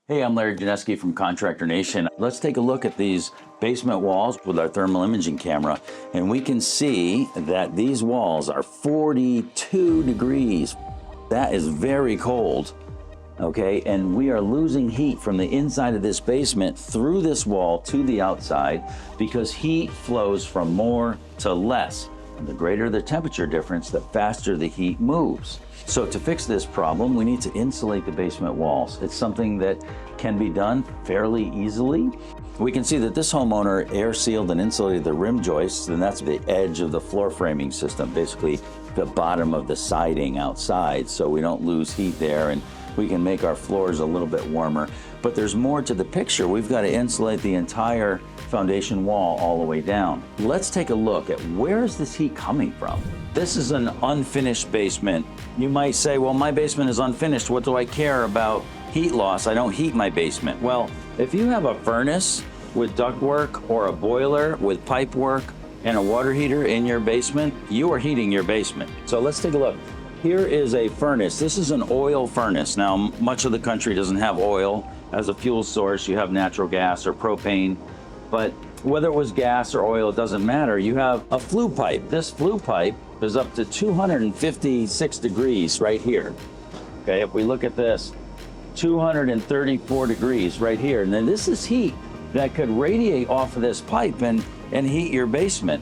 Hey, I'm Larry Janesky from Contractor Nation. Let's take a look at these basement walls with our thermal imaging camera, and we can see that these walls are 42 degrees. That is very cold, okay? And we are losing heat from the inside of this basement through this wall to the outside because heat flows from more to less. And the greater the temperature difference, the faster the heat moves. So to fix this problem, we need to insulate the basement walls. It's something that can be done fairly easily. We can see that this homeowner air sealed and insulated the rim joists, and that's the edge of the floor framing system, basically the bottom of the siding outside, so we don't lose heat there and we can make our floors a little bit warmer. But there's more to the picture. We've got to insulate the entire foundation wall all the way down. Let's take a look at where is this heat coming from. This is an unfinished basement. You might say, well, my basement is unfinished. What do I care about heat loss? I don't heat my basement. Well, if you have a furnace with ductwork or a boiler with pipe work and a water heater in your basement, you are heating your basement. So let's take a look. Here is a furnace. This is an oil furnace. Now, much of the country doesn't have oil as a fuel source. You have natural gas or propane. But whether it was gas or oil, it doesn't matter. You have a flue pipe. This flue pipe is up to 256 degrees right here. Okay, if we look at this, 234 degrees right here. And then this is heat that could radiate off of this pipe and heat your basement.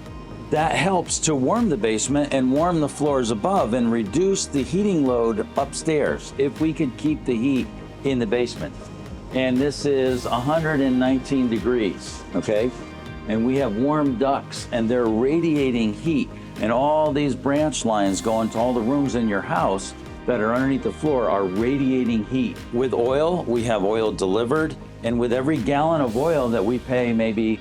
That helps to warm the basement and warm the floors above and reduce the heating load upstairs if we could keep the heat in the basement. And this is 119 degrees, okay? And we have warm ducts and they're radiating heat. And all these branch lines going to all the rooms in your house that are underneath the floor are radiating heat. With oil, we have oil delivered. And with every gallon of oil that we pay maybe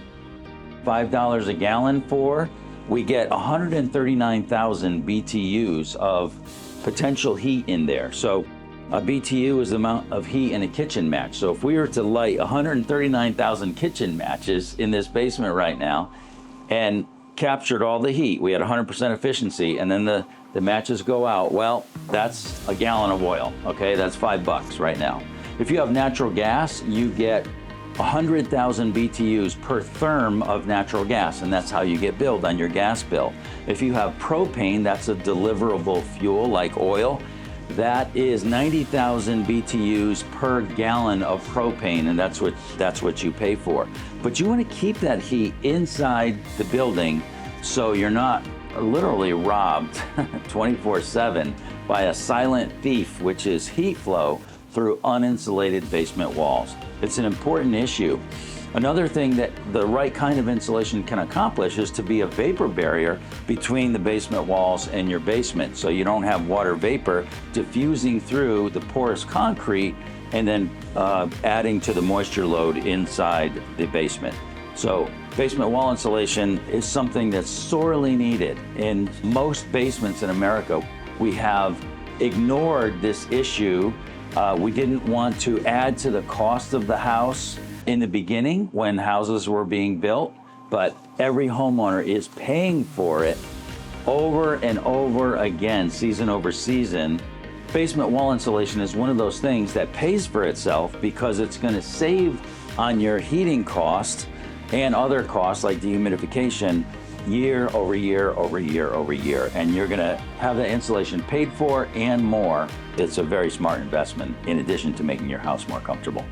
$5 a gallon for, we get 139,000 BTUs of potential heat in there. So a BTU is the amount of heat in a kitchen match. So if we were to light 139,000 kitchen matches in this basement right now and captured all the heat, we had 100% efficiency, and then the matches go out, well, that's a gallon of oil, okay? That's $5 right now. If you have natural gas, you get 100,000 BTUs per therm of natural gas, and that's how you get billed on your gas bill. If you have propane, that's a deliverable fuel like oil. That is 90,000 BTUs per gallon of propane, and that's what you pay for. But you want to keep that heat inside the building so you're not literally robbed 24/7 by a silent thief, which is heat flow through uninsulated basement walls. It's an important issue. Another thing that the right kind of insulation can accomplish is to be a vapor barrier between the basement walls and your basement, so you don't have water vapor diffusing through the porous concrete and then adding to the moisture load inside the basement. So basement wall insulation is something that's sorely needed. In most basements in America, we have ignored this issue. We didn't want to add to the cost of the house in the beginning when houses were being built, but every homeowner is paying for it over and over again, season over season. Basement wall insulation is one of those things that pays for itself because it's going to save on your heating costs and other costs like dehumidification year over year over year over year, and you're going to have that insulation paid for and more. It's a very smart investment in addition to making your house more comfortable.